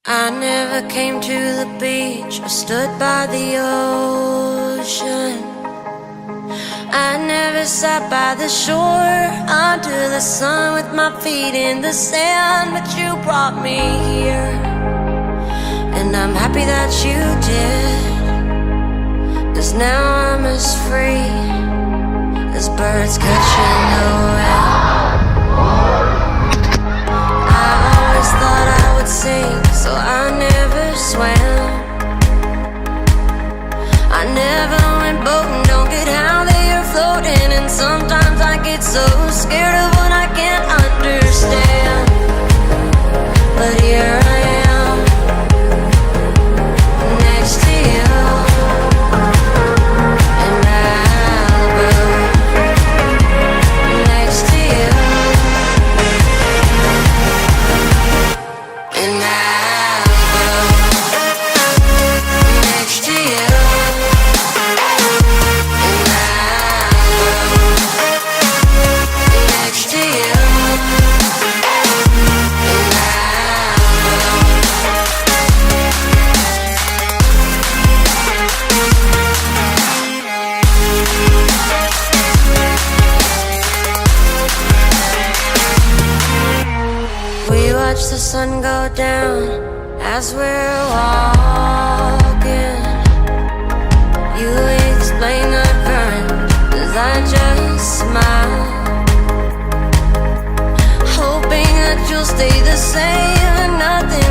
I never came to the beach or stood by the ocean. I never sat by the shore under the sun with my feet in the sand. But you brought me here, and I'm happy that you did. 'Cause now I'm as free as birds catching the wind. I always thought I would sink, so I never swam. I never went boating, don't get how they are floating. And sometimes I get so scared of what I can't understand. But here I am, next to you in Malibu, next to you in Malibu, next to you in Malibu, next to you in Malibu. We watch the sun go down as we're walking. You explain the current as I just smile, hoping that you'll stay the same and nothing